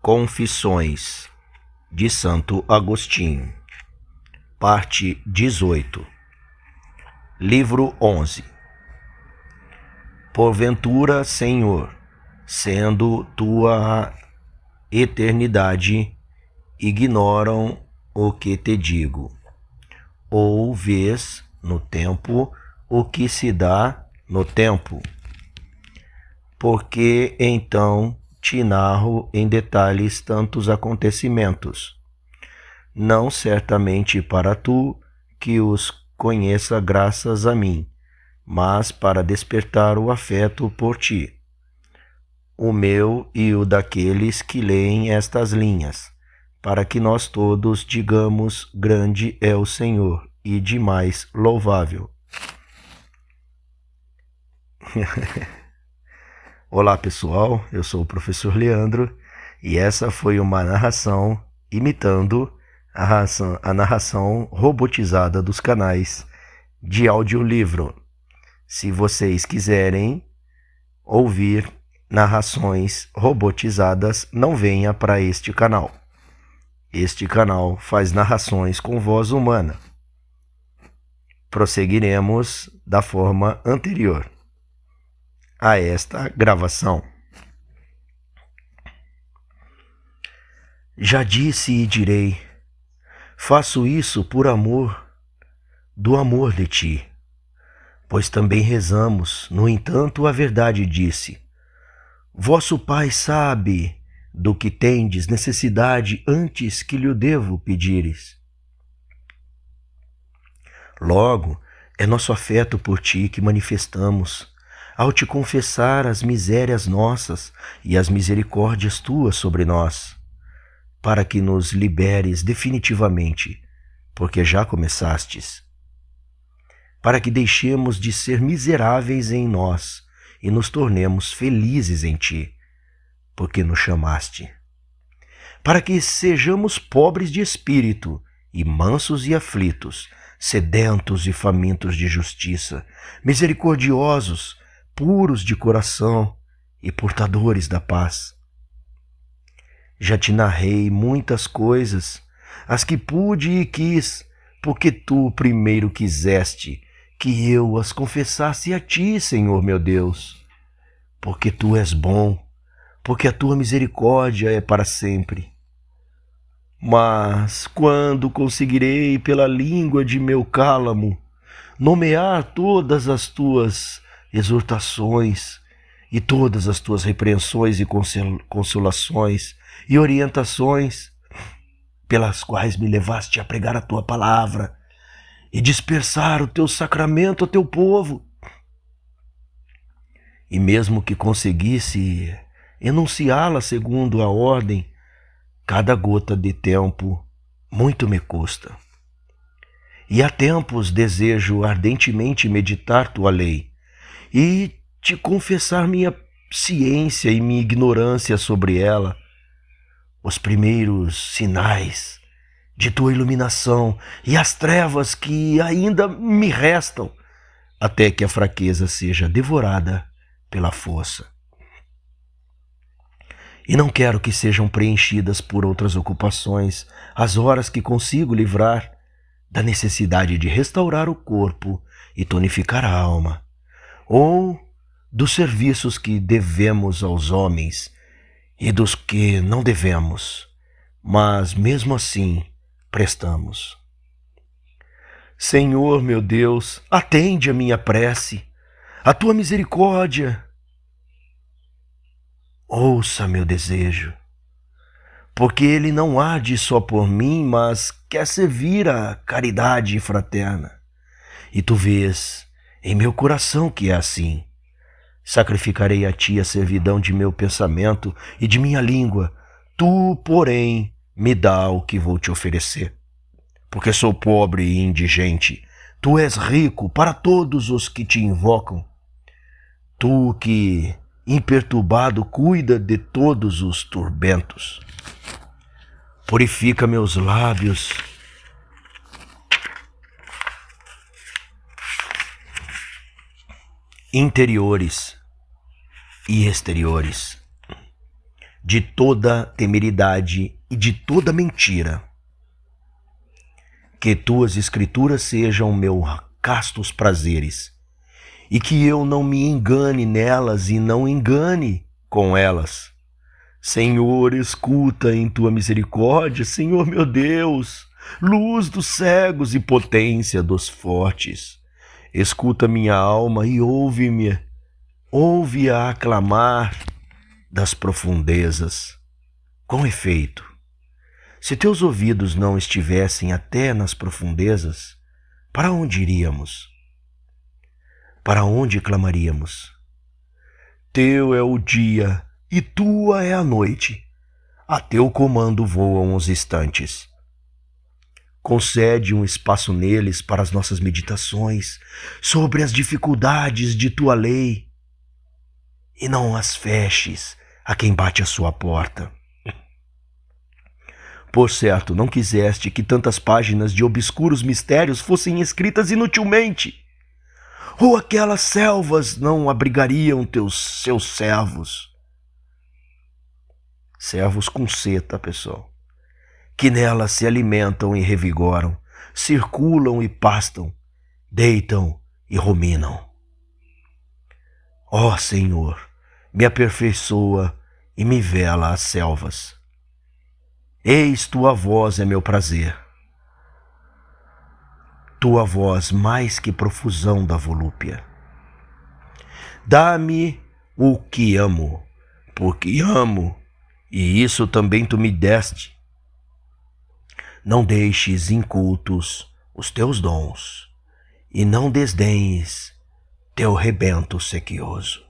Confissões de Santo Agostinho, parte 18, livro 11. Porventura, Senhor, sendo tua eternidade, ignoram o que te digo, ou vês no tempo o que se dá no tempo? Porque então te narro em detalhes tantos acontecimentos, não certamente para tu que os conheça graças a mim, mas para despertar o afeto por ti, o meu e o daqueles que leem estas linhas, para que nós todos digamos: grande é o Senhor e demais louvável. Olá pessoal, eu sou o professor Leandro e essa foi uma narração imitando a narração robotizada dos canais de audiolivro. Se vocês quiserem ouvir narrações robotizadas, não venha para este canal. Este canal faz narrações com voz humana. Prosseguiremos da forma anterior a esta gravação. Já disse e direi, faço isso por amor do amor de ti, pois também rezamos. No entanto, a verdade disse, vosso Pai sabe do que tendes necessidade antes que lhe o devo pedires. Logo, é nosso afeto por ti que manifestamos ao te confessar as misérias nossas e as misericórdias tuas sobre nós, para que nos liberes definitivamente, porque já começastes, para que deixemos de ser miseráveis em nós e nos tornemos felizes em ti, porque nos chamaste, para que sejamos pobres de espírito e mansos e aflitos, sedentos e famintos de justiça, misericordiosos, puros de coração e portadores da paz. Já te narrei muitas coisas, as que pude e quis, porque tu primeiro quiseste que eu as confessasse a ti, Senhor meu Deus, porque tu és bom, porque a tua misericórdia é para sempre. Mas quando conseguirei pela língua de meu cálamo nomear todas as tuas exortações e todas as tuas repreensões e consolações e orientações pelas quais me levaste a pregar a tua palavra e dispersar o teu sacramento a teu povo, e mesmo que conseguisse enunciá-la segundo a ordem, cada gota de tempo muito me custa. E há tempos desejo ardentemente meditar tua lei e te confessar minha ciência e minha ignorância sobre ela, os primeiros sinais de tua iluminação e as trevas que ainda me restam, até que a fraqueza seja devorada pela força. E não quero que sejam preenchidas por outras ocupações as horas que consigo livrar da necessidade de restaurar o corpo e tonificar a alma, ou dos serviços que devemos aos homens e dos que não devemos, mas mesmo assim prestamos. Senhor meu Deus, atende a minha prece, a tua misericórdia. Ouça meu desejo, porque ele não arde só por mim, mas quer servir a caridade fraterna. E tu vês em meu coração que é assim. Sacrificarei a ti a servidão de meu pensamento e de minha língua. Tu, porém, me dá o que vou te oferecer. Porque sou pobre e indigente. Tu és rico para todos os que te invocam. Tu que, imperturbado, cuida de todos os turbentos. Purifica meus lábios interiores e exteriores. de toda temeridade e de toda mentira. Que tuas escrituras sejam meus castos prazeres, e que eu não me engane nelas e não engane com elas. Senhor, escuta em tua misericórdia, Senhor meu Deus, luz dos cegos e potência dos fortes. Escuta minha alma e ouve-me, ouve-a clamar das profundezas. Com efeito, se teus ouvidos não estivessem até nas profundezas, para onde iríamos? Para onde clamaríamos? Teu é o dia e tua é a noite. A teu comando voam os instantes. Concede um espaço neles para as nossas meditações sobre as dificuldades de tua lei, e não as feches a quem bate à sua porta. Por certo, não quiseste que tantas páginas de obscuros mistérios fossem escritas inutilmente, ou aquelas selvas não abrigariam seus servos. Servos com seta, pessoal, que nelas se alimentam e revigoram, circulam e pastam, deitam e ruminam. Ó Senhor, me aperfeiçoa e me vela as selvas. Eis tua voz é meu prazer, tua voz mais que profusão da volúpia. Dá-me o que amo, porque amo, e isso também tu me deste. Não deixes incultos os teus dons, e não desdenhes teu rebento sequioso.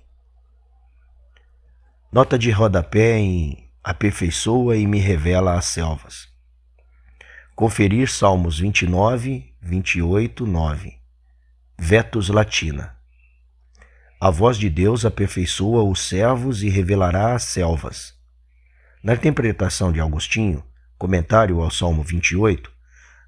Nota de rodapé em aperfeiçoa e me revela as selvas. Conferir Salmos 29, 28, 9. Vetus Latina. A voz de Deus aperfeiçoa os servos e revelará as selvas. Na interpretação de Agostinho, comentário ao Salmo 28,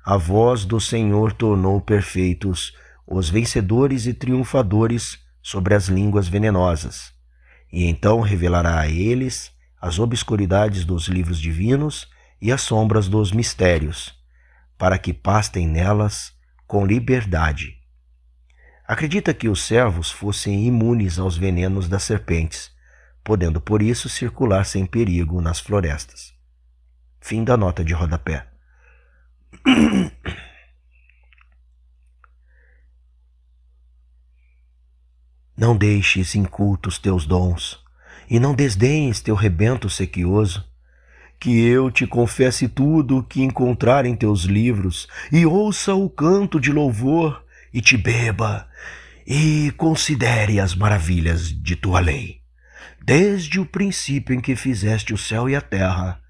a voz do Senhor tornou perfeitos os vencedores e triunfadores sobre as línguas venenosas, e então revelará a eles as obscuridades dos livros divinos e as sombras dos mistérios, para que pastem nelas com liberdade. Acredita que os servos fossem imunes aos venenos das serpentes, podendo por isso circular sem perigo nas florestas. Fim da nota de rodapé. Não deixes incultos teus dons, e não desdenhes teu rebento sequioso, que eu te confesse tudo o que encontrar em teus livros, e ouça o canto de louvor, e te beba, e considere as maravilhas de tua lei, desde o princípio em que fizeste o céu e a terra,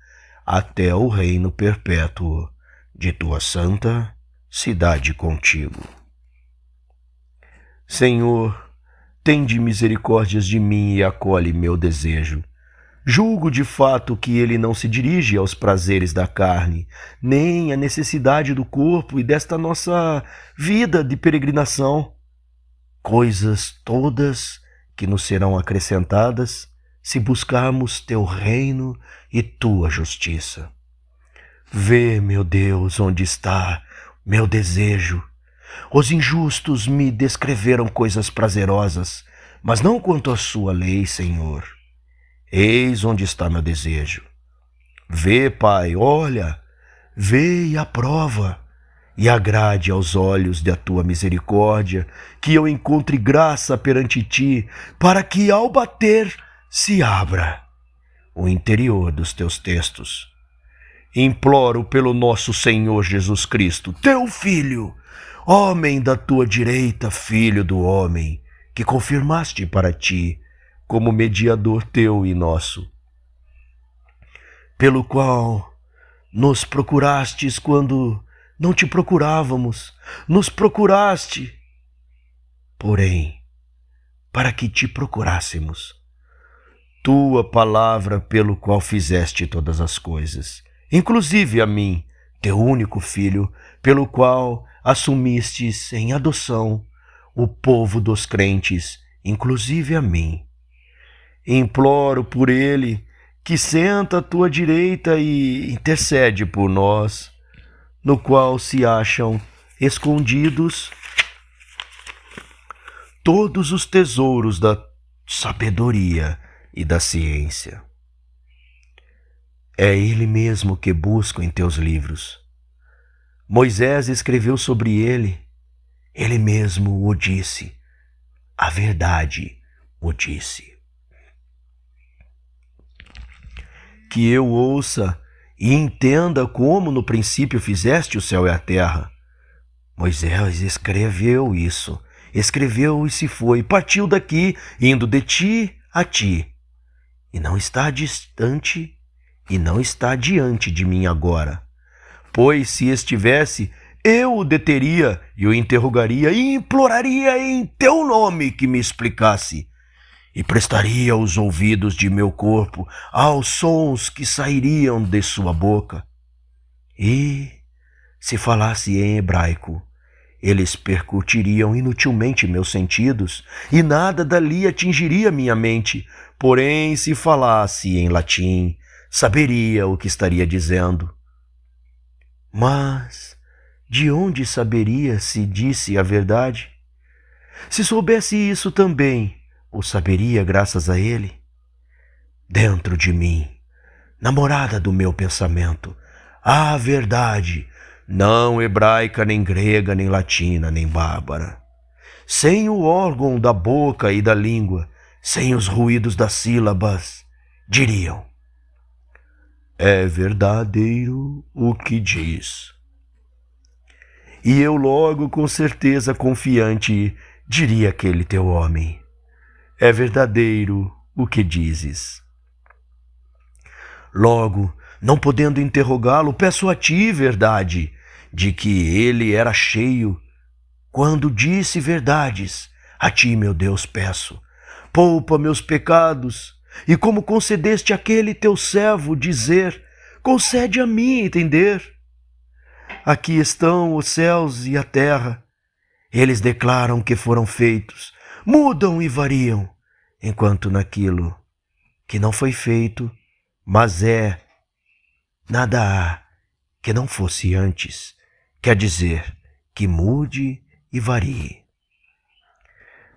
até o reino perpétuo de tua santa cidade contigo. Senhor, tende misericórdias de mim e acolhe meu desejo. Julgo de fato que ele não se dirige aos prazeres da carne, nem à necessidade do corpo e desta nossa vida de peregrinação. Coisas todas que nos serão acrescentadas se buscarmos teu reino e tua justiça. Vê, meu Deus, onde está meu desejo. Os injustos me descreveram coisas prazerosas, mas não quanto à sua lei, Senhor. Eis onde está meu desejo. Vê, Pai, olha, vê e aprova, e agrade aos olhos da tua misericórdia, que eu encontre graça perante ti, para que ao bater se abra o interior dos teus textos. Imploro pelo nosso Senhor Jesus Cristo, teu Filho, homem da tua direita, filho do homem, que confirmaste para ti como mediador teu e nosso, pelo qual nos procurastes quando não te procurávamos, nos procuraste, porém, para que te procurássemos. Tua palavra pelo qual fizeste todas as coisas, inclusive a mim, teu único filho, pelo qual assumistes em adoção o povo dos crentes, inclusive a mim. Imploro por ele que senta à tua direita e intercede por nós, no qual se acham escondidos todos os tesouros da sabedoria e da ciência. É Ele mesmo que busco em teus livros. Moisés escreveu sobre ele, ele mesmo o disse, a verdade o disse. Que eu ouça e entenda como no princípio fizeste o céu e a terra. Moisés escreveu isso, escreveu e se foi, partiu daqui, indo de ti a ti, e não está distante e não está diante de mim agora. Pois se estivesse, eu o deteria e o interrogaria e imploraria em teu nome que me explicasse, e prestaria os ouvidos de meu corpo aos sons que sairiam de sua boca. E, se falasse em hebraico, eles percutiriam inutilmente meus sentidos, e nada dali atingiria minha mente. Porém, se falasse em latim, saberia o que estaria dizendo. Mas de onde saberia se disse a verdade? Se soubesse isso também, o saberia graças a ele? Dentro de mim, na morada do meu pensamento, há verdade, não hebraica, nem grega, nem latina, nem bárbara. Sem o órgão da boca e da língua, sem os ruídos das sílabas, diriam: é verdadeiro o que diz. E eu logo, com certeza confiante, diria àquele teu homem: é verdadeiro o que dizes. Logo, não podendo interrogá-lo, peço a ti verdade, de que ele era cheio. Quando disse verdades, a ti, meu Deus, peço, poupa meus pecados, e como concedeste àquele teu servo dizer, concede a mim entender. Aqui estão os céus e a terra, eles declaram que foram feitos, mudam e variam, enquanto naquilo que não foi feito, mas é, nada há que não fosse antes, quer dizer, que mude e varie.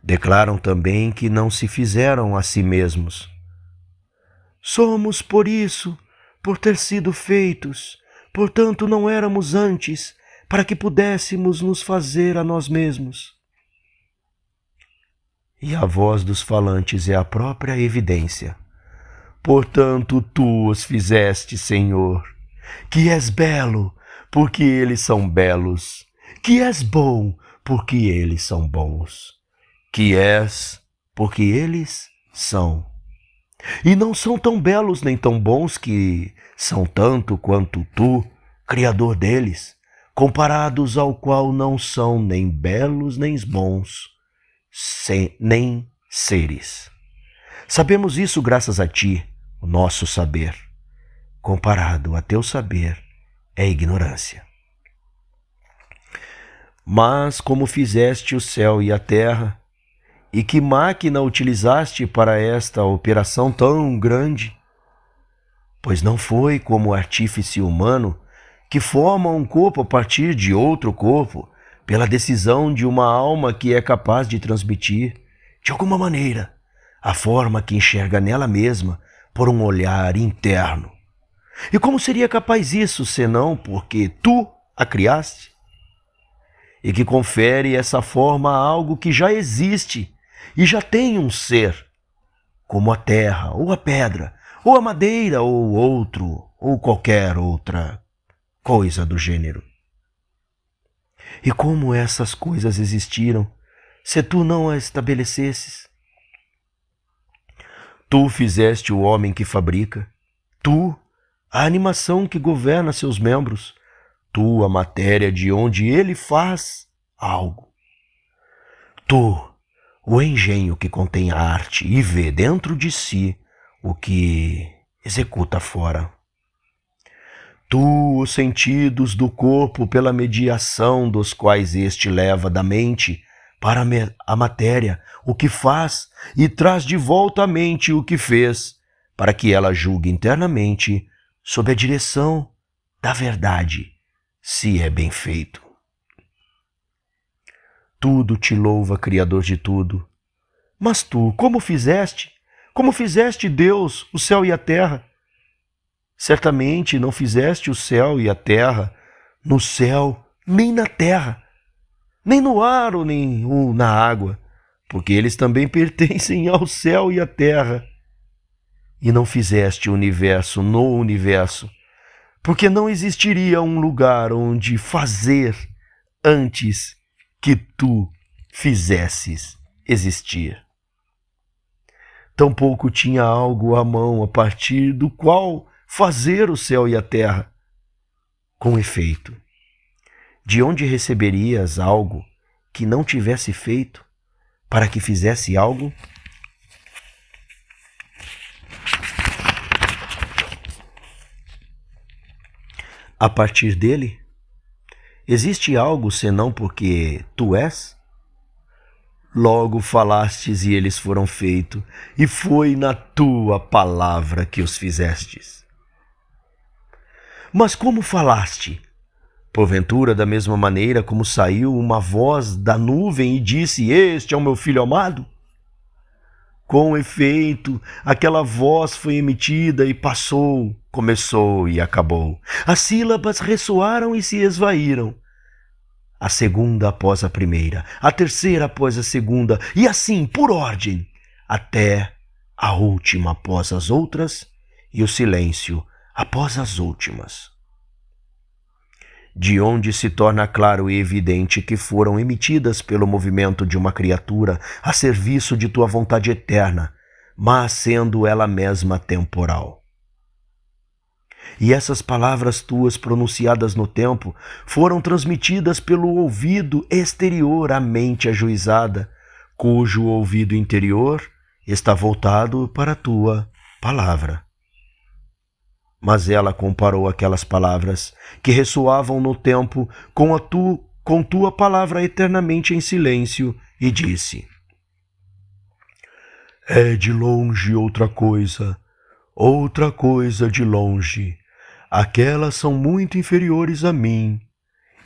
Declaram também que não se fizeram a si mesmos. Somos por isso, por ter sido feitos, portanto não éramos antes, para que pudéssemos nos fazer a nós mesmos. E a voz dos falantes é a própria evidência. Portanto, tu os fizeste, Senhor, que és belo, porque eles são belos, que és bom, porque eles são bons, que és, porque eles são. E não são tão belos nem tão bons que são tanto quanto tu, Criador deles, comparados ao qual não são nem belos nem bons, nem seres. Sabemos isso graças a ti, o nosso saber. Comparado a teu saber, é ignorância. Mas como fizeste o céu e a terra, e que máquina utilizaste para esta operação tão grande? Pois não foi como o artífice humano que forma um corpo a partir de outro corpo, pela decisão de uma alma que é capaz de transmitir, de alguma maneira, a forma que enxerga nela mesma por um olhar interno. E como seria capaz isso, senão porque tu a criaste? E que confere essa forma a algo que já existe e já tem um ser, como a terra, ou a pedra, ou a madeira, ou outro, ou qualquer outra coisa do gênero. E como essas coisas existiram, se tu não as estabelecesses? Tu fizeste o homem que fabrica, tu, a animação que governa seus membros, tu, a matéria de onde ele faz algo. Tu, o engenho que contém a arte e vê dentro de si o que executa fora. Tu, os sentidos do corpo pela mediação dos quais este leva da mente para a matéria o que faz e traz de volta à mente o que fez, para que ela julgue internamente sob a direção da verdade, se é bem feito. Tudo te louva, Criador de tudo. Mas tu, como fizeste? Como fizeste, Deus, o céu e a terra? Certamente não fizeste o céu e a terra no céu, nem na terra, nem no ar ou nem na água, porque eles também pertencem ao céu e à terra. E não fizeste o universo no universo, porque não existiria um lugar onde fazer antes que tu fizesses existir. Tampouco tinha algo à mão a partir do qual fazer o céu e a terra. Com efeito, de onde receberias algo que não tivesse feito para que fizesse algo? A partir dele? Existe algo senão porque tu és? Logo falastes e eles foram feitos, e foi na tua palavra que os fizestes. Mas como falaste? Porventura, da mesma maneira como saiu uma voz da nuvem e disse: Este é o meu filho amado? Com efeito, aquela voz foi emitida e passou, começou e acabou. As sílabas ressoaram e se esvaíram. A segunda após a primeira, a terceira após a segunda, e assim, por ordem, até a última após as outras, e o silêncio após as últimas. De onde se torna claro e evidente que foram emitidas pelo movimento de uma criatura a serviço de tua vontade eterna, mas sendo ela mesma temporal. E essas palavras tuas pronunciadas no tempo foram transmitidas pelo ouvido exterior à mente ajuizada, cujo ouvido interior está voltado para a tua palavra. Mas ela comparou aquelas palavras que ressoavam no tempo com tua palavra eternamente em silêncio e disse: É de longe outra coisa de longe. Aquelas são muito inferiores a mim,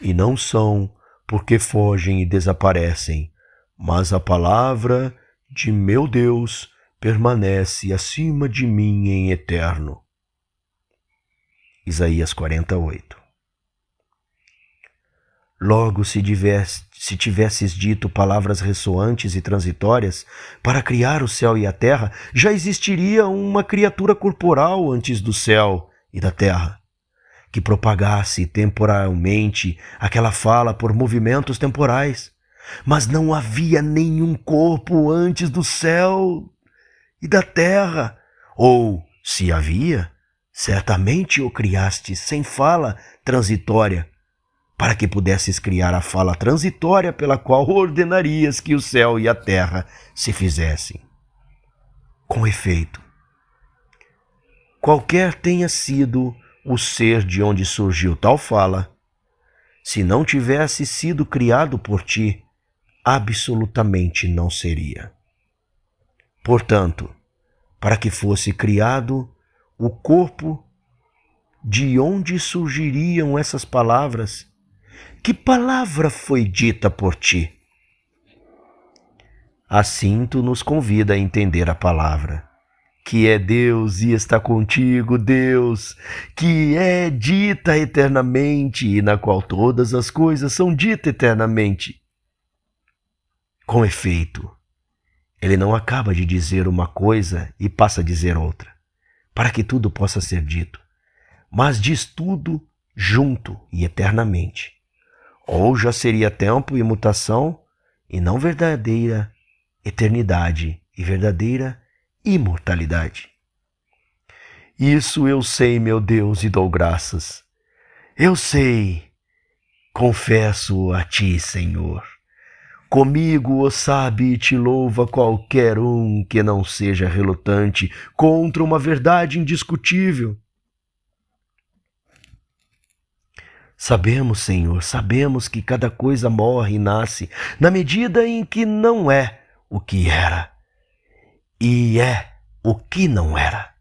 e não são porque fogem e desaparecem, mas a palavra de meu Deus permanece acima de mim em eterno. Isaías 48. Logo, se tivesses dito palavras ressoantes e transitórias para criar o céu e a terra, já existiria uma criatura corporal antes do céu e da terra, que propagasse temporalmente aquela fala por movimentos temporais. Mas não havia nenhum corpo antes do céu e da terra, ou, se havia, certamente o criaste sem fala transitória, para que pudesses criar a fala transitória pela qual ordenarias que o céu e a terra se fizessem. Com efeito, qualquer tenha sido o ser de onde surgiu tal fala, se não tivesse sido criado por ti, absolutamente não seria. Portanto, para que fosse criado o corpo, de onde surgiriam essas palavras? Que palavra foi dita por ti? Assim tu nos convida a entender a palavra, que é Deus e está contigo, Deus, que é dita eternamente e na qual todas as coisas são ditas eternamente. Com efeito, ele não acaba de dizer uma coisa e passa a dizer outra, para que tudo possa ser dito, mas diz tudo junto e eternamente. Ou já seria tempo e mutação, e não verdadeira eternidade e verdadeira imortalidade. Isso eu sei, meu Deus, e dou graças. Eu sei, confesso a ti, Senhor. Comigo o sabe e te louva qualquer um que não seja relutante contra uma verdade indiscutível. Sabemos, Senhor, sabemos que cada coisa morre e nasce na medida em que não é o que era e é o que não era.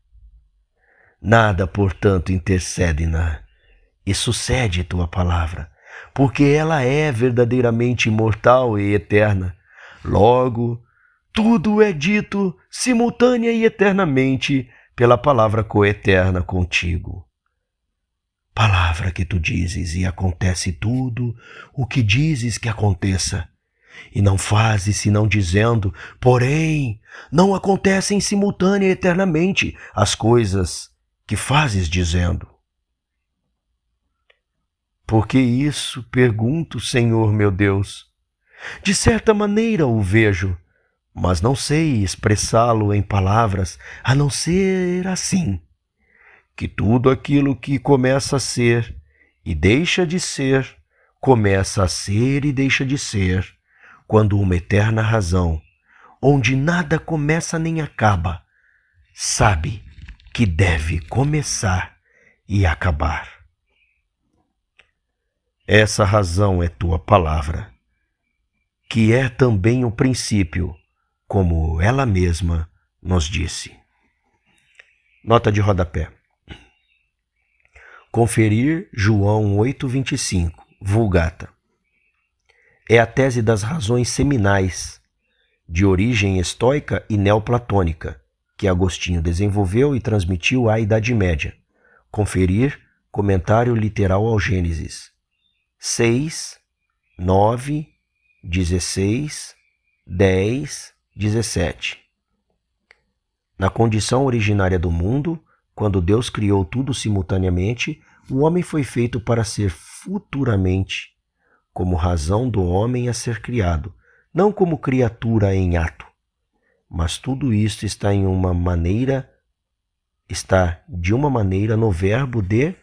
Nada, portanto, intercede-na e sucede tua palavra, porque ela é verdadeiramente imortal e eterna. Logo, tudo é dito simultânea e eternamente pela palavra coeterna contigo. Palavra que tu dizes e acontece tudo o que dizes que aconteça. E não fazes senão dizendo, porém, não acontecem simultânea e eternamente as coisas que fazes dizendo. Por que isso pergunto, Senhor meu Deus? De certa maneira o vejo, mas não sei expressá-lo em palavras, a não ser assim, que tudo aquilo que começa a ser e deixa de ser, começa a ser e deixa de ser, quando uma eterna razão, onde nada começa nem acaba, sabe que deve começar e acabar. Essa razão é tua palavra, que é também o princípio, como ela mesma nos disse. Nota de rodapé. Conferir João 8,25, Vulgata. É a tese das razões seminais, de origem estoica e neoplatônica, que Agostinho desenvolveu e transmitiu à Idade Média. Conferir Comentário Literal ao Gênesis 6, 9, 16, 10, 17. Na condição originária do mundo, quando Deus criou tudo simultaneamente, o homem foi feito para ser futuramente, como razão do homem a ser criado, não como criatura em ato. Mas tudo isto está de uma maneira no verbo de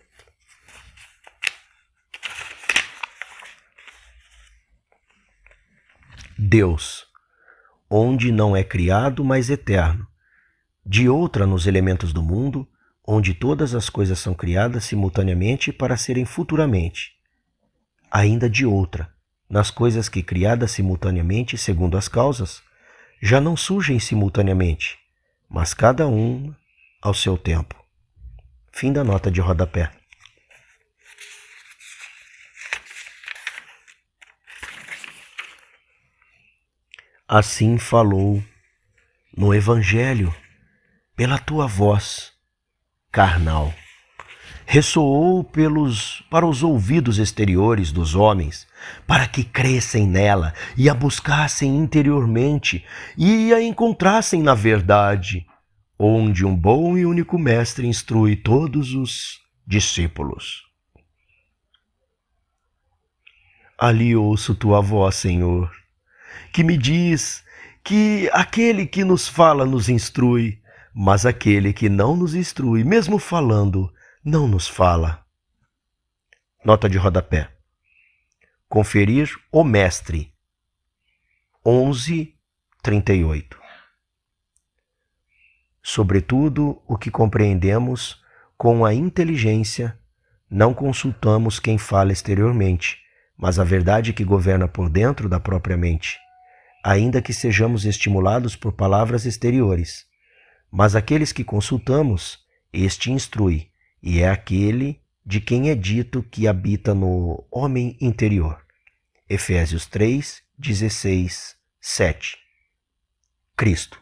Deus, onde não é criado, mas eterno. De outra nos elementos do mundo, onde todas as coisas são criadas simultaneamente para serem futuramente. Ainda de outra, nas coisas que criadas simultaneamente segundo as causas, já não surgem simultaneamente, mas cada um ao seu tempo. Fim da nota de rodapé. Assim falou no Evangelho, pela tua voz carnal. Ressoou para os ouvidos exteriores dos homens, para que crescem nela e a buscassem interiormente e a encontrassem na verdade, onde um bom e único mestre instrui todos os discípulos. Ali ouço tua voz, Senhor, que me diz que aquele que nos fala nos instrui, mas aquele que não nos instrui, mesmo falando, não nos fala. Nota de rodapé. Conferir o Mestre, 11:38. Sobretudo o que compreendemos com a inteligência, não consultamos quem fala exteriormente, mas a verdade que governa por dentro da própria mente, ainda que sejamos estimulados por palavras exteriores. Mas aqueles que consultamos, este instrui, e é aquele de quem é dito que habita no homem interior. Efésios 3, 16, 7. Cristo.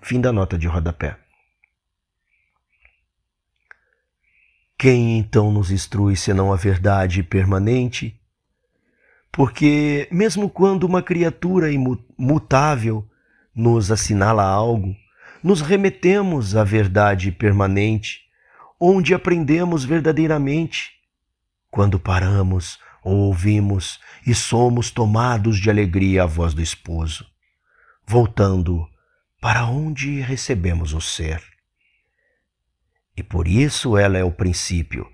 Fim da nota de rodapé. Quem então nos instrui senão a verdade permanente? Porque, mesmo quando uma criatura imutável nos assinala algo, nos remetemos à verdade permanente, onde aprendemos verdadeiramente. Quando paramos ou ouvimos e somos tomados de alegria à voz do esposo, voltando para onde recebemos o ser. E por isso ela é o princípio,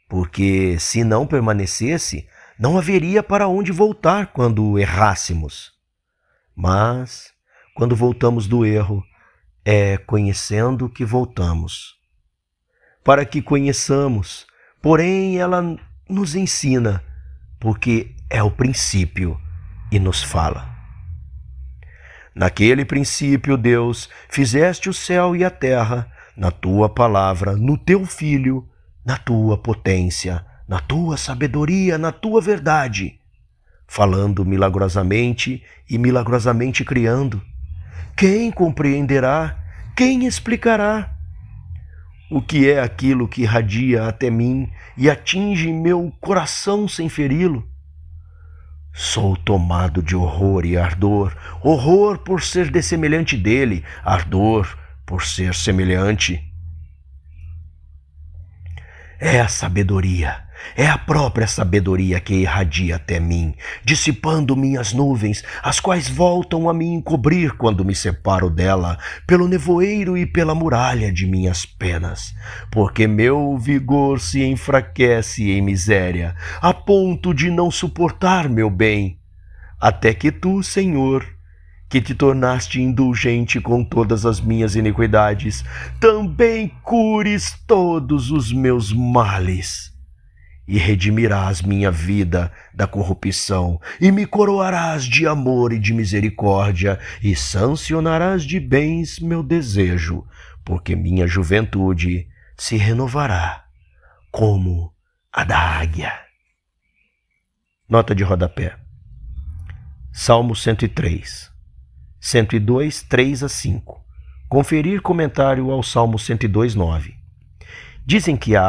porque se não permanecesse, não haveria para onde voltar quando errássemos. Mas, quando voltamos do erro, é conhecendo que voltamos. Para que conheçamos, porém ela nos ensina, porque é o princípio e nos fala. Naquele princípio, Deus, fizeste o céu e a terra, na tua palavra, no teu Filho, na tua potência, na tua sabedoria, na tua verdade, falando milagrosamente e milagrosamente criando. Quem compreenderá? Quem explicará? O que é aquilo que irradia até mim e atinge meu coração sem feri-lo? Sou tomado de horror e ardor, horror por ser dessemelhante dele, ardor por ser semelhante. É a sabedoria, é a própria sabedoria que irradia até mim, dissipando minhas nuvens, as quais voltam a me encobrir quando me separo dela, pelo nevoeiro e pela muralha de minhas penas. Porque meu vigor se enfraquece em miséria, a ponto de não suportar meu bem, até que tu, Senhor, que te tornaste indulgente com todas as minhas iniquidades, também cures todos os meus males, e redimirás minha vida da corrupção, e me coroarás de amor e de misericórdia, e sancionarás de bens meu desejo, porque minha juventude se renovará como a da águia. Nota de rodapé. Salmo 103. 102, 3 a 5. Conferir comentário ao Salmo 102, 9. Dizem que a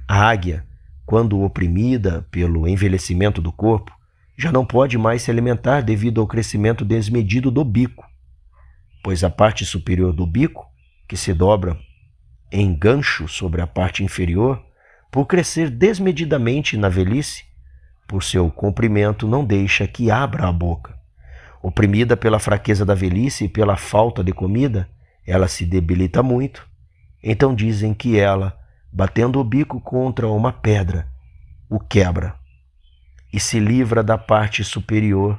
águia, quando oprimida pelo envelhecimento do corpo, já não pode mais se alimentar devido ao crescimento desmedido do bico, pois a parte superior do bico, que se dobra em gancho sobre a parte inferior, por crescer desmedidamente na velhice, por seu comprimento não deixa que abra a boca. Oprimida pela fraqueza da velhice e pela falta de comida, ela se debilita muito. Então dizem que ela, batendo o bico contra uma pedra, o quebra e se livra da parte superior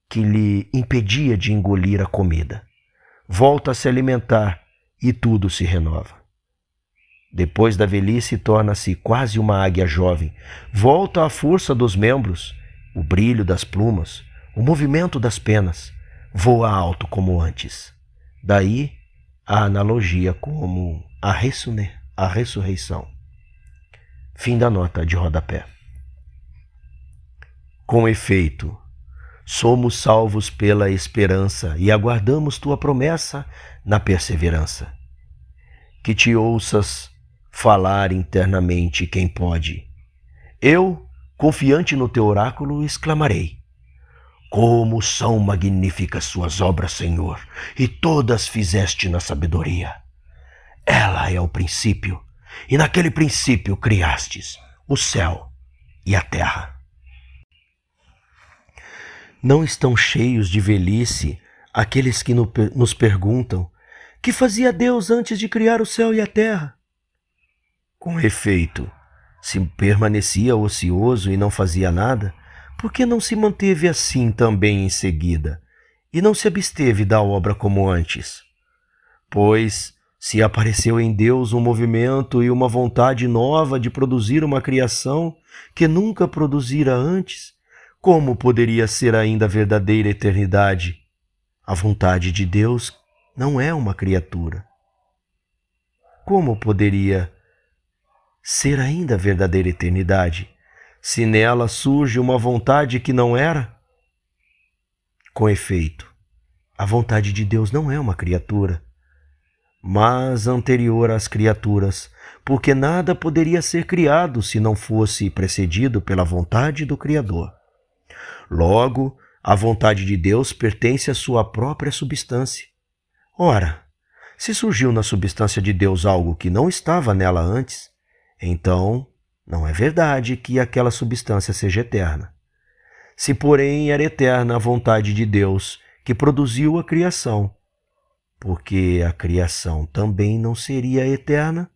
que lhe impedia de engolir a comida. Volta a se alimentar e tudo se renova. Depois da velhice, torna-se quase uma águia jovem. Volta a força dos membros, o brilho das plumas, o movimento das penas, voa alto como antes. Daí a analogia como a ressurreição. Fim da nota de rodapé. Com efeito, somos salvos pela esperança e aguardamos tua promessa na perseverança. Que te ouças falar internamente quem pode. Eu, confiante no teu oráculo, exclamarei: como são magníficas suas obras, Senhor, e todas fizeste na sabedoria. Ela é o princípio, e naquele princípio criastes o céu e a terra. Não estão cheios de velhice aqueles que nos perguntam: que fazia Deus antes de criar o céu e a terra? Com efeito, se permanecia ocioso e não fazia nada, por que não se manteve assim também em seguida, e não se absteve da obra como antes? Pois, se apareceu em Deus um movimento e uma vontade nova de produzir uma criação que nunca produzira antes, como poderia ser ainda a verdadeira eternidade? A vontade de Deus não é uma criatura. Como poderia ser ainda a verdadeira eternidade, se nela surge uma vontade que não era? Com efeito, a vontade de Deus não é uma criatura, mas anterior às criaturas, porque nada poderia ser criado se não fosse precedido pela vontade do Criador. Logo, a vontade de Deus pertence à sua própria substância. Ora, se surgiu na substância de Deus algo que não estava nela antes, então não é verdade que aquela substância seja eterna. Se, porém, era eterna a vontade de Deus que produziu a criação, porque a criação também não seria eterna?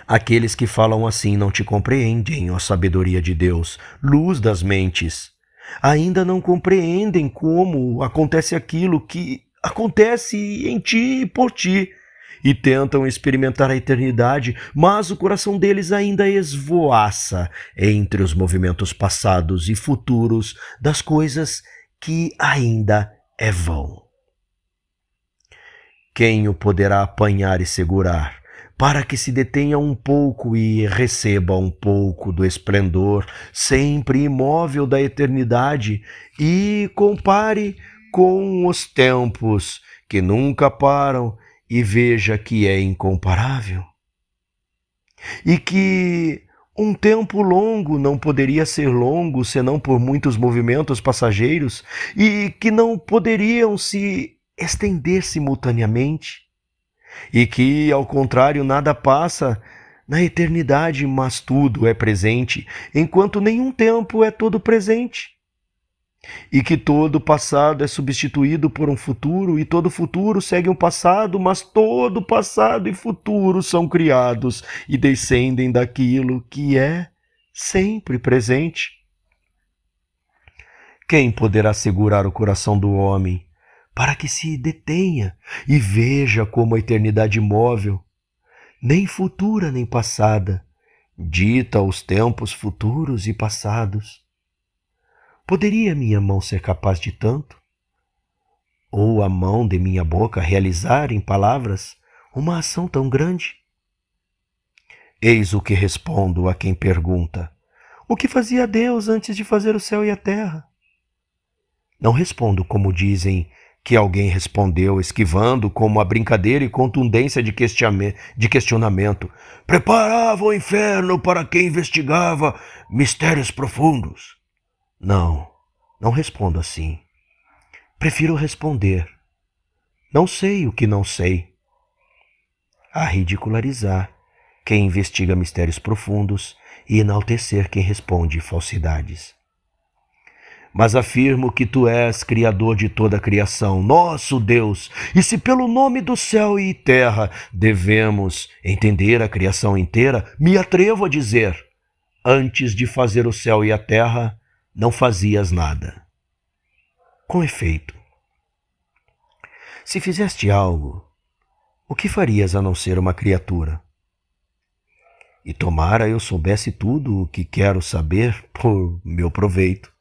Aqueles que falam assim não te compreendem, ó sabedoria de Deus, luz das mentes. Ainda não compreendem como acontece aquilo que acontece em ti e por ti, e tentam experimentar a eternidade, mas o coração deles ainda esvoaça entre os movimentos passados e futuros das coisas que ainda é vão. quem o poderá apanhar e segurar, para que se detenha um pouco e receba um pouco do esplendor sempre imóvel da eternidade e compare com os tempos que nunca param e veja que é incomparável? E que um tempo longo não poderia ser longo senão por muitos movimentos passageiros e que não poderiam se estender simultaneamente? E que, ao contrário, nada passa na eternidade, mas tudo é presente, enquanto nenhum tempo é todo presente. E que todo passado é substituído por um futuro, e todo futuro segue um passado, mas todo passado e futuro são criados e descendem daquilo que é sempre presente. Quem poderá segurar o coração do homem para que se detenha e veja como a eternidade imóvel, nem futura nem passada, dita os tempos futuros e passados? Poderia minha mão ser capaz de tanto? Ou a mão de minha boca realizar em palavras uma ação tão grande? Eis o que respondo a quem pergunta: o que fazia Deus antes de fazer o céu e a terra? Não respondo como dizem que alguém respondeu, esquivando como a brincadeira e contundência de questionamento. Preparava o inferno para quem investigava mistérios profundos. Não respondo assim. Prefiro responder: não sei o que não sei. A ridicularizar quem investiga mistérios profundos e enaltecer quem responde falsidades. Mas afirmo que tu és Criador de toda a criação, nosso Deus, e se pelo nome do céu e terra devemos entender a criação inteira, me atrevo a dizer: antes de fazer o céu e a terra, não fazias nada. Com efeito, se fizeste algo, o que farias a não ser uma criatura? E tomara eu soubesse tudo o que quero saber por meu proveito,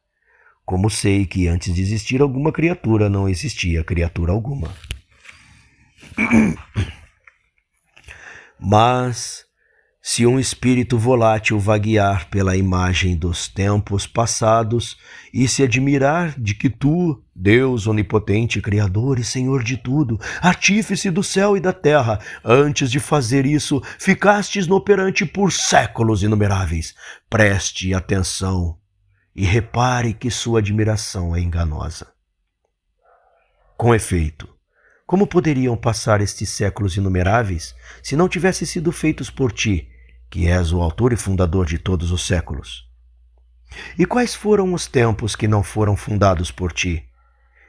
como sei que antes de existir alguma criatura não existia criatura alguma. Mas se um espírito volátil vaguear pela imagem dos tempos passados e se admirar de que tu, Deus onipotente, Criador e Senhor de tudo, artífice do céu e da terra, antes de fazer isso, ficastes no operante por séculos inumeráveis, preste atenção e repare que sua admiração é enganosa. Com efeito, como poderiam passar estes séculos inumeráveis se não tivessem sido feitos por ti, que és o autor e fundador de todos os séculos? E quais foram os tempos que não foram fundados por ti?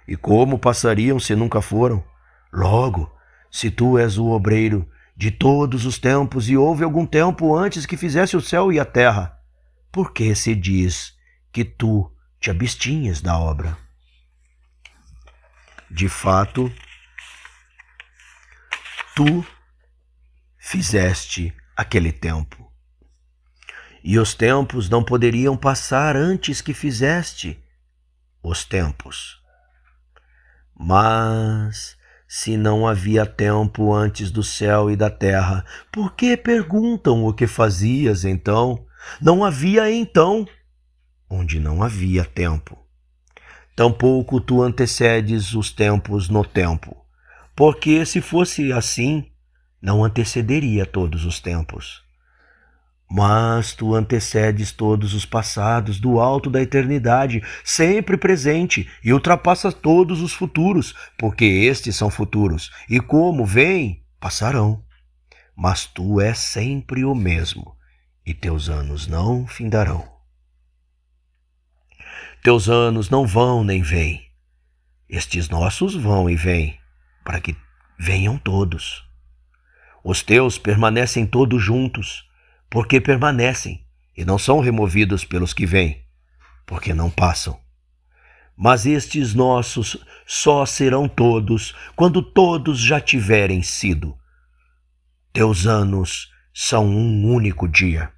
E como passariam se nunca foram? Logo, se tu és o obreiro de todos os tempos e houve algum tempo antes que fizesse o céu e a terra, por que se diz que tu te abstinhas da obra? De fato, tu fizeste aquele tempo, e os tempos não poderiam passar antes que fizeste os tempos. Mas se não havia tempo antes do céu e da terra, por que perguntam o que fazias então? Não havia então onde não havia tempo. Tampouco tu antecedes os tempos no tempo, porque se fosse assim, não antecederia todos os tempos. Mas tu antecedes todos os passados do alto da eternidade, sempre presente, e ultrapassas todos os futuros, porque estes são futuros, e como vêm, passarão. Mas tu és sempre o mesmo, e teus anos não findarão. Teus anos não vão nem vêm. Estes nossos vão e vêm, para que venham todos. Os teus permanecem todos juntos, porque permanecem, e não são removidos pelos que vêm, porque não passam. Mas estes nossos só serão todos quando todos já tiverem sido. Teus anos são um único dia,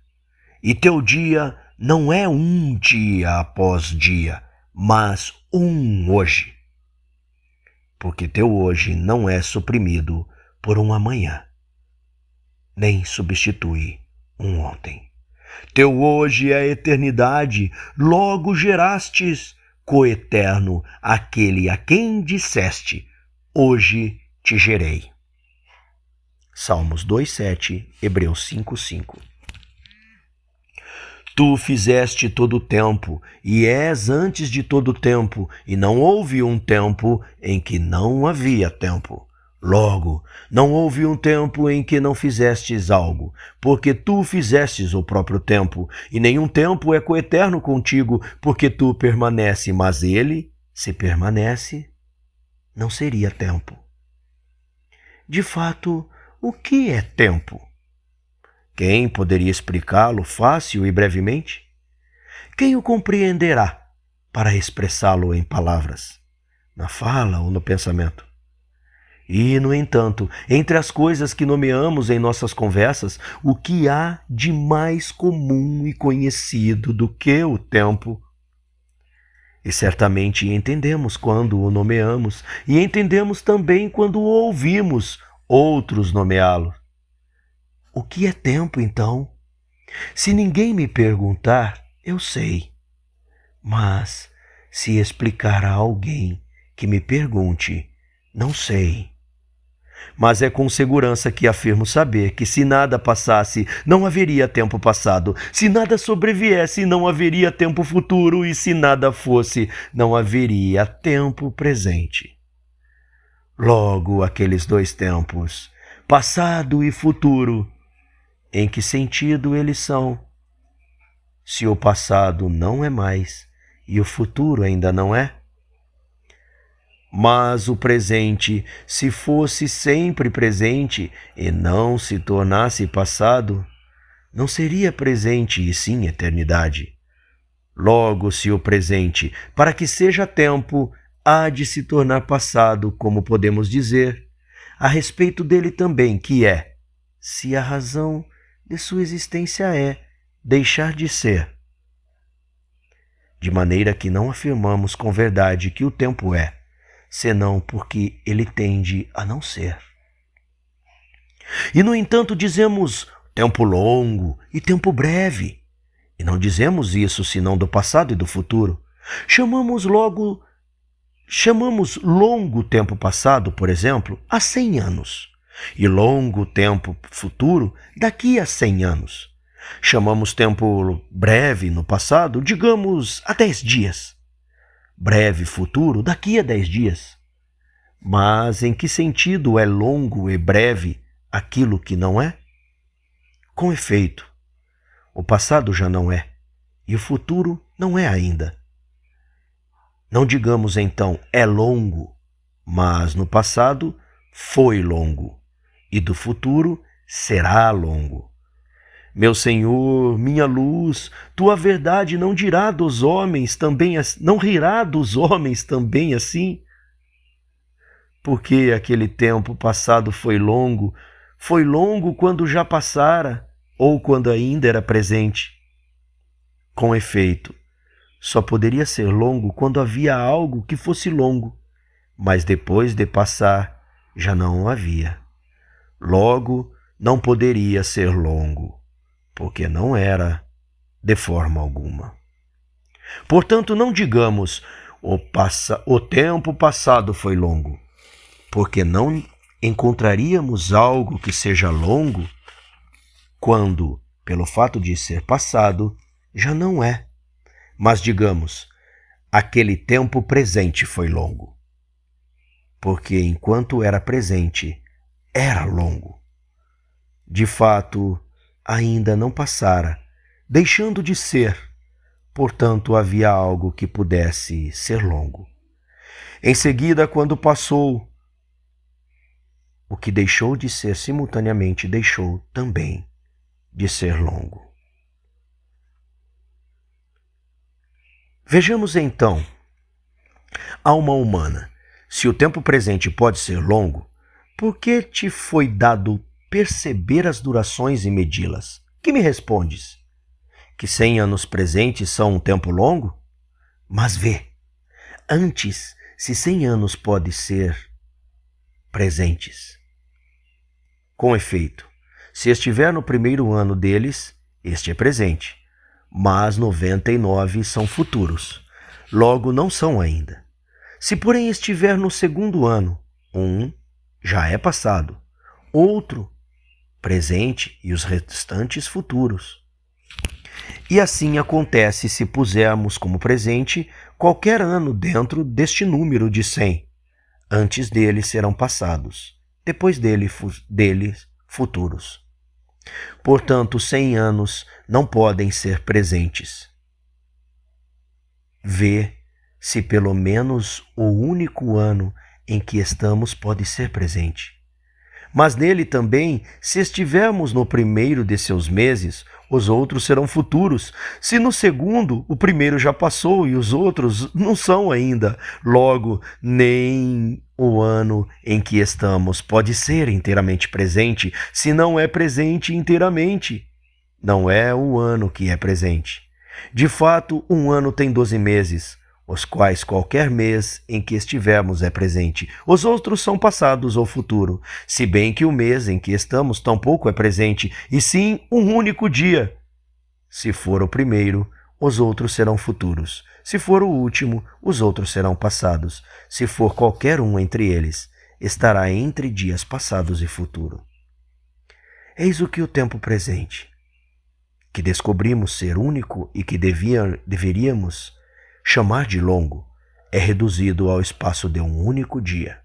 e teu dia não é um dia após dia, mas um hoje. porque teu hoje não é suprimido por um amanhã, nem substitui um ontem. Teu hoje é a eternidade, logo gerastes coeterno aquele a quem disseste, hoje te gerei. Salmos 2:7, Hebreus 5:5. Tu fizeste todo o tempo, e és antes de todo o tempo, e não houve um tempo em que não havia tempo. Logo, não houve um tempo em que não fizestes algo, porque tu fizestes o próprio tempo, e nenhum tempo é coeterno contigo, porque tu permanece, mas ele, se permanece, não seria tempo. De fato, o que é tempo? Quem poderia explicá-lo fácil e brevemente? Quem o compreenderá para expressá-lo em palavras, na fala ou no pensamento? E, no entanto, entre as coisas que nomeamos em nossas conversas, o que há de mais comum e conhecido do que o tempo? E certamente entendemos quando o nomeamos, e entendemos também quando o ouvimos outros nomeá-lo. O que é tempo, então? Se ninguém me perguntar, eu sei. Mas, se explicar a alguém que me pergunte, não sei. Mas é com segurança que afirmo saber que se nada passasse, não haveria tempo passado. Se nada sobreviesse, não haveria tempo futuro. E se nada fosse, não haveria tempo presente. Logo, aqueles dois tempos, passado e futuro, em que sentido eles são? Se o passado não é mais e o futuro ainda não é? Mas o presente, se fosse sempre presente e não se tornasse passado, não seria presente e sim eternidade. Logo, se o presente, para que seja tempo, há de se tornar passado, como podemos dizer, a respeito dele também, que é, se a razão de sua existência é deixar de ser. De maneira que não afirmamos com verdade que o tempo é, senão porque ele tende a não ser. E, no entanto, dizemos tempo longo e tempo breve. E não dizemos isso senão do passado e do futuro. Chamamos longo tempo passado, por exemplo, a 100 anos. E longo tempo futuro daqui a 100 anos. Chamamos tempo breve no passado, digamos, a 10 dias. Breve futuro daqui a 10 dias. Mas em que sentido é longo e breve aquilo que não é? Com efeito, o passado já não é, e o futuro não é ainda. Não digamos então é longo, mas no passado foi longo, e do futuro será longo. Meu Senhor, minha luz, tua verdade não dirá dos homens também, não rirá dos homens também assim? Porque aquele tempo passado foi longo quando já passara, ou quando ainda era presente. Com efeito, só poderia ser longo quando havia algo que fosse longo, mas depois de passar, já não havia. Logo, não poderia ser longo, porque não era de forma alguma. Portanto, não digamos o tempo passado foi longo, porque não encontraríamos algo que seja longo quando, pelo fato de ser passado, já não é. Mas digamos, aquele tempo presente foi longo, porque enquanto era presente, era longo. De fato, ainda não passara, deixando de ser, portanto havia algo que pudesse ser longo. Em seguida, quando passou, o que deixou de ser simultaneamente deixou também de ser longo. Vejamos então, alma humana, se o tempo presente pode ser longo, por que te foi dado perceber as durações e medi-las? Que me respondes? Que 100 anos presentes são um tempo longo? Mas vê, antes, se 100 anos pode ser presentes. Com efeito, se estiver no primeiro ano deles, este é presente, mas 99 são futuros, logo não são ainda. Se porém estiver no segundo ano, um já é passado, outro presente e os restantes futuros. E assim acontece se pusermos como presente qualquer ano dentro deste número de 100. Antes deles serão passados, depois deles futuros. Portanto, 100 anos não podem ser presentes. Vê se pelo menos o único ano em que estamos pode ser presente. Mas nele também, se estivermos no primeiro de seus meses, os outros serão futuros. Se no segundo, o primeiro já passou e os outros não são ainda, logo, nem o ano em que estamos pode ser inteiramente presente, se não é presente inteiramente. Não é o ano que é presente. De fato, um ano tem 12 meses, os quais qualquer mês em que estivermos é presente. Os outros são passados ou futuro, se bem que o mês em que estamos tampouco é presente, e sim um único dia. Se for o primeiro, os outros serão futuros. Se for o último, os outros serão passados. Se for qualquer um entre eles, estará entre dias passados e futuro. Eis o que o tempo presente, que descobrimos ser único e que deveríamos chamar de longo, é reduzido ao espaço de um único dia.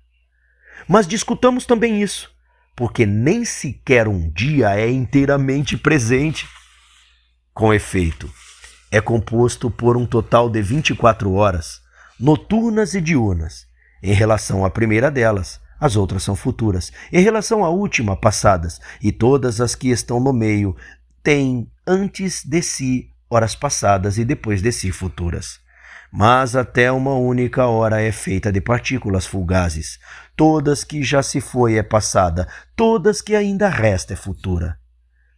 Mas discutamos também isso, porque nem sequer um dia é inteiramente presente. Com efeito, é composto por um total de 24 horas, noturnas e diurnas. Em relação à primeira delas, as outras são futuras. Em relação à última, passadas, e todas as que estão no meio têm antes de si horas passadas e depois de si futuras. Mas até uma única hora é feita de partículas fugazes. Todas que já se foi é passada, todas que ainda resta é futura.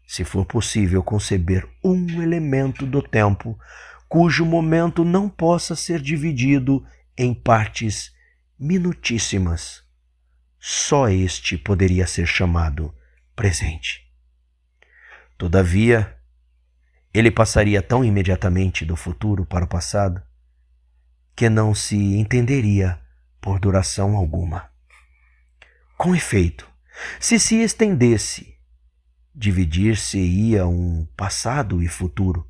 Se for possível conceber um elemento do tempo cujo momento não possa ser dividido em partes minutíssimas, só este poderia ser chamado presente. Todavia, ele passaria tão imediatamente do futuro para o passado que não se entenderia por duração alguma. Com efeito, se estendesse, dividir-se-ia um passado e futuro.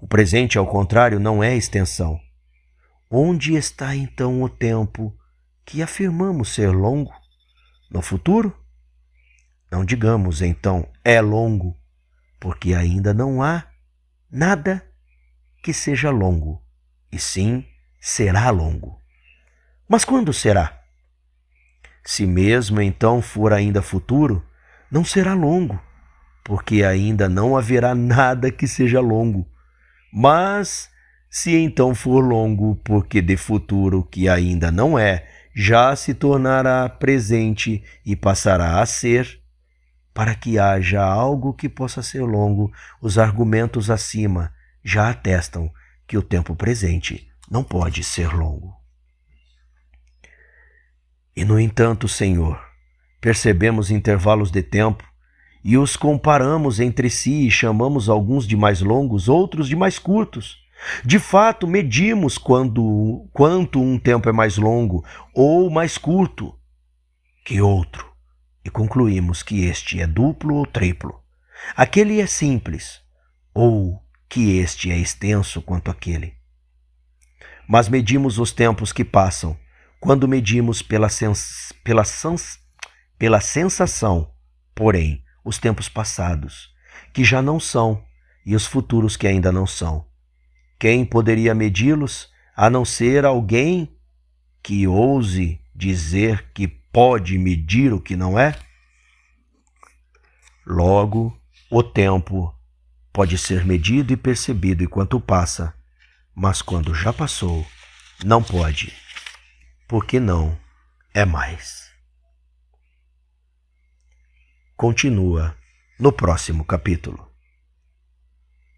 O presente, ao contrário, não é extensão. Onde está então o tempo que afirmamos ser longo? No futuro? Não digamos então é longo, porque ainda não há nada que seja longo, e sim será longo. Mas quando será? Se mesmo então for ainda futuro, não será longo, porque ainda não haverá nada que seja longo. Mas se então for longo, porque de futuro que ainda não é, já se tornará presente e passará a ser, para que haja algo que possa ser longo, os argumentos acima já atestam que o tempo presente não pode ser longo. E, no entanto, Senhor, percebemos intervalos de tempo e os comparamos entre si e chamamos alguns de mais longos, outros de mais curtos. De fato, medimos quanto um tempo é mais longo ou mais curto que outro e concluímos que este é duplo ou triplo. Aquele é simples ou que este é extenso quanto aquele. Mas medimos os tempos que passam, quando medimos pela sensação, porém, os tempos passados, que já não são, e os futuros que ainda não são. Quem poderia medi-los, a não ser alguém que ouse dizer que pode medir o que não é? Logo, o tempo pode ser medido e percebido enquanto passa, mas quando já passou, não pode, porque não é mais. Continua no próximo capítulo.